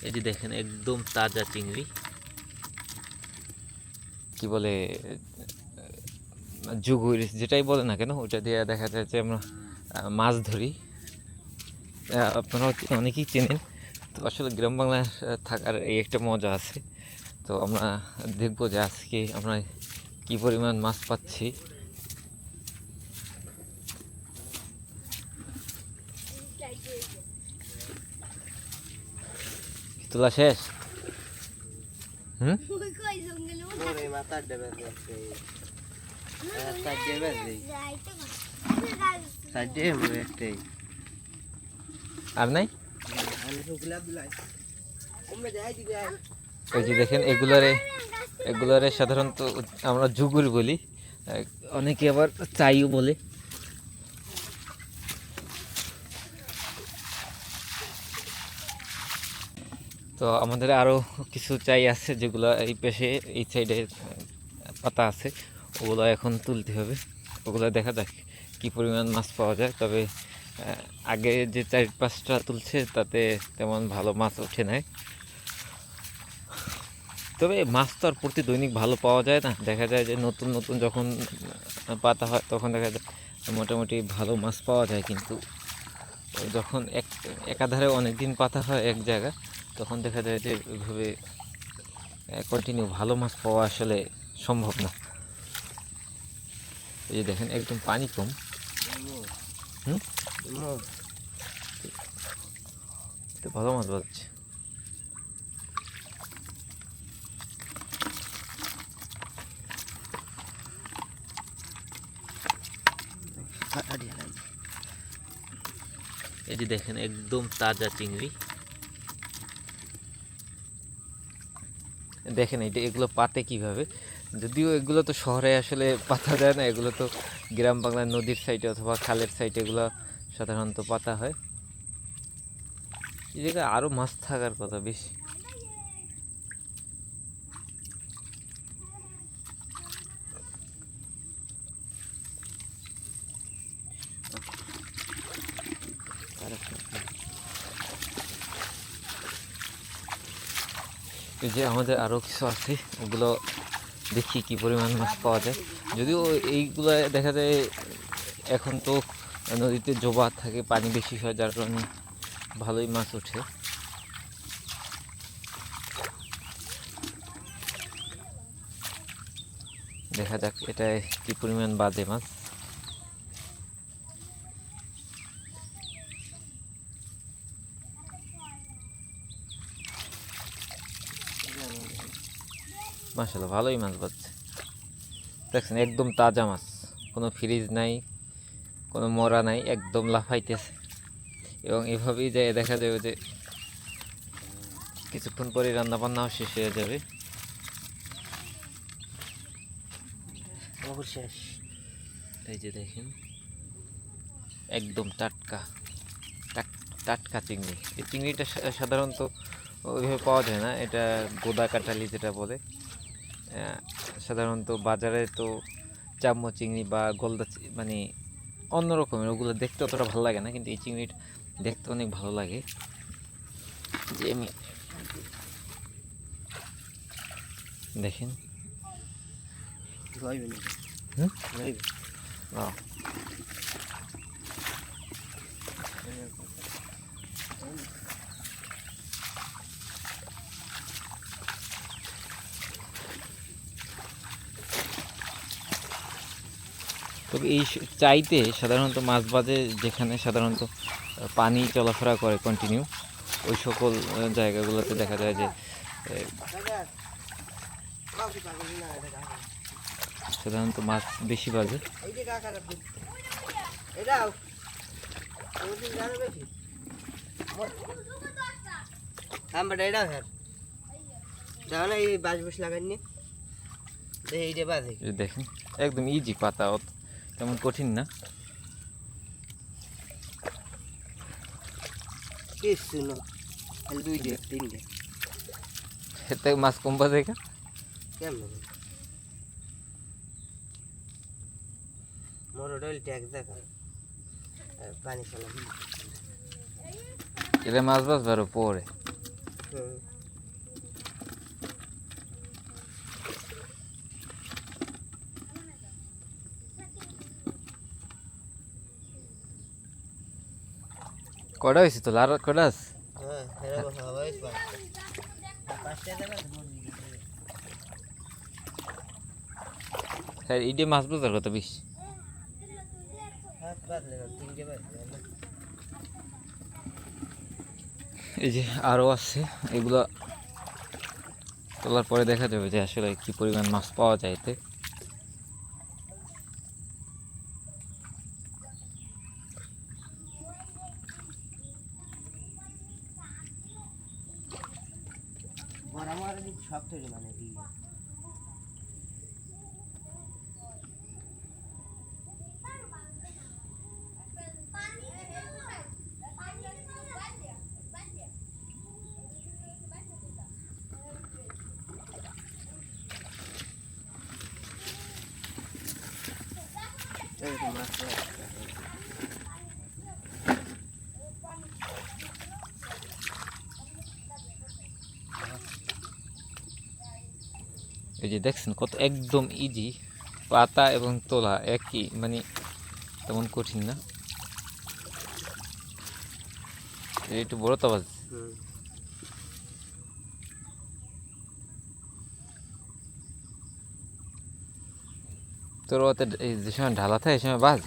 এই যে দেখেন একদম তাজা চিংড়ি, কি বলে জুগুর যেটাই বলে না কেন, ওটা দিয়ে দেখা যায় যে আমরা মাছ ধরি। আপনারা অনেকেই চেনেন। তো আসলে গ্রাম বাংলায় থাকার এই একটা মজা আছে। তো আমরা দেখবো যে আজকে আমরা কি পরিমাণ মাছ পাচ্ছি। তোলা শেষ? আর নাই? এই যে দেখেন এগুলারে সাধারণত আমরা জুগুর বলি, অনেকে আবার চাইও বলে। তো আমাদের আরও কিছু চাই আছে যেগুলো এই পাশে এই সাইডে পাতা আছে, ওগুলো এখন তুলতে হবে। ওগুলো দেখা যাক কী পরিমাণ মাছ পাওয়া যায়। তবে আগে যে 4-5টা তুলছে তাতে তেমন ভালো মাছ ওঠে নাই। তবে মাছ তো আর প্রতি দৈনিক ভালো পাওয়া যায় না। দেখা যায় যে নতুন নতুন যখন পাতা হয় তখন দেখা যায় মোটামুটি ভালো মাছ পাওয়া যায়, কিন্তু যখন একাধারে অনেক দিন পাতা হয় এক জায়গা, তখন দেখা যায় যে ওইভাবে কন্টিনিউ ভালো মাছ পাওয়া আসলে সম্ভব না। এই যে দেখেন একদম পানি কম। তো ভালো মাছ পাচ্ছে। এই যে দেখেন একদম তাজা চিংড়ি। দেখেন এগুলো পাতে কিভাবে, যদিও এগুলো তো শহরে আসলে পাতা যায় না, এগুলো তো গ্রাম বাংলার নদীর সাইডে অথবা খালের সাইডে এগুলো সাধারণত পাতা হয়। এই জায়গায় আরও মাছ থাকার কথা বেশি। এই যে আমাদের আরও কিছু আছে, ওগুলো দেখি কি পরিমাণ মাছ পাওয়া যায়। যদিও এইগুলো দেখা যায় এখন তো নদীতে জোবার থাকে, পানি বেশি হয়, যার কারণে ভালোই মাছ ওঠে। দেখা যাক এটায় কি পরিমাণ বাদে মাছ। মাশাআল্লাহ ভালোই মাছ বাজছে। দেখছেন একদম তাজা মাছ, কোনো ফ্রিজ নাই, কোনো মরা নাই, একদম লাফাইতেছে। এবং এভাবেই যায় দেখা যাবে যে কিছুক্ষণ পরে রান্না বান্নাও শেষ হয়ে যাবে। শেষ। এই যে দেখেন একদম টাটকা টাটকা চিংড়ি। এই চিংড়িটা সাধারণত ওইভাবে পাওয়া যায় না, এটা গোদা কাটালি যেটা বলে। সাধারণত বাজারে তো চাম্মচ চিংড়ি বা গলদা মানে অন্য রকমের, ওগুলো দেখতে অতটা ভালো লাগে না, কিন্তু এই চিংড়িটা দেখতে অনেক ভালো লাগে। যে আমি দেখেন তবে এই চাইতে সাধারণত মাছ বাজে যেখানে সাধারণত পানি চলাফেরা করে কন্টিনিউ, ওই সকল জায়গাগুলোতে দেখা যায় যে সাধারণত মাছ বেশি বাজে। দেখেন একদম ইজি পাতা, তেমন কঠিন না। এতে মাছ কম বাজে কেমন মোর ট্যাক্স দেখা পানি এটা মাছ বাঁচবার পরে কটা হয়েছে তো লার কটা আছে? স্যার ইডে মাছ বাজার কত বেশ? এই যে আরও আছে, এগুলো তোলার পরে দেখা যাবে যে আসলে কি পরিমাণ মাছ পাওয়া যায় এতে। এই যে দেখছেন কত একদম ইজি, পাতা এবং তোলা একই, মানে তেমন কঠিন না। একটু বড় তো আওয়াজ। তোর ওতে এই যে সময় ঢালা থাকে এই সময় বাজ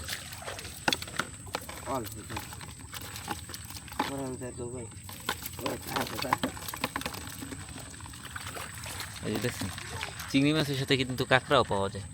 এই যে দেখছেন চিংড়ি মাছের সাথে কিন্তু কাঁকড়াও পাওয়া যায়।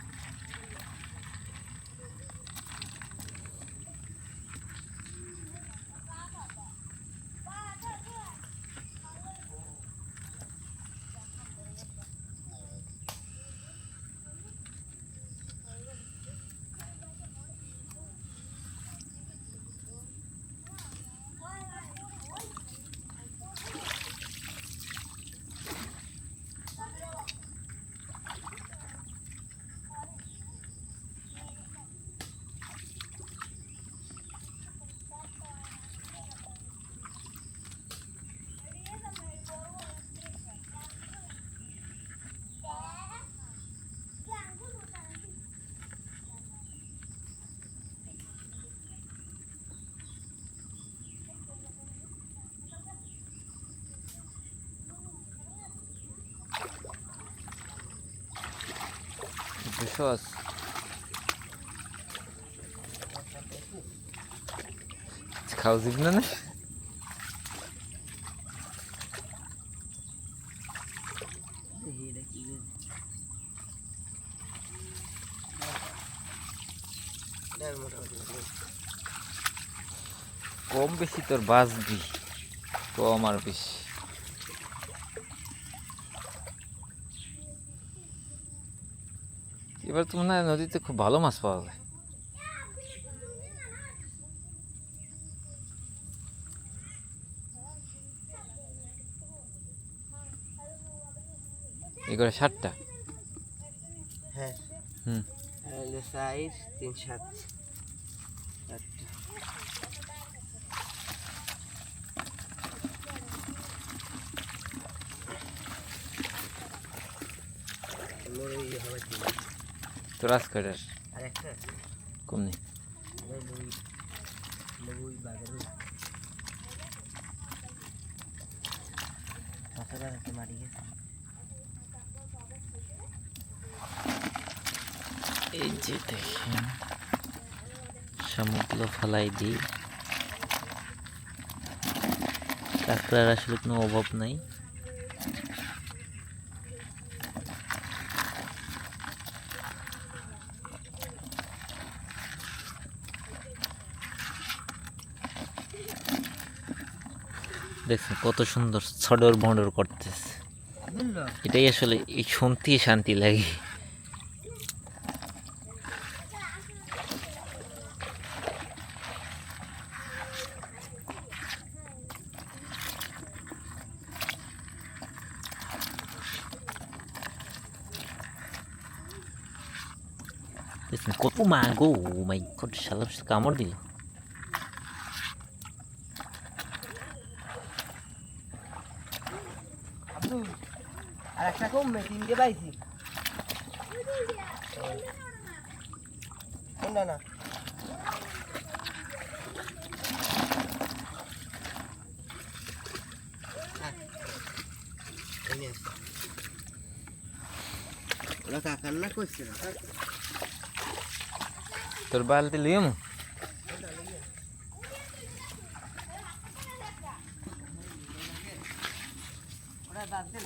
বিশ্বাস খাওয়া যাবে না? কম বেশি তোর বাঁচবি, কম আর বেশি। এবার তো মনে হয় নদীতে খুব ভালো মাছ পাওয়া যায়। এগুলো 60টা। হ্যাঁ হুম সাইজ 3-7 তোর আজ কয়টার আরেকটা কম নেই? এই যে দেখেন শামুকগুলো ফালাই দিই, কাঁকড়ার আসলে কোনো অভাব নাই। দেখছেন কত সুন্দর ছডর ভণ্ডর করতেছে, এটাই আসলে এই শুনতে শান্তি লাগে। দেখছেন কত মাগো, মাই গড, শালা কামড় দিল। দুই আর একটা কমবে তিনটে পাইছি কোনটা না ওরা কাকার না করছে না তোর বালতি লিয়ে মো ওরা দাঁত দেন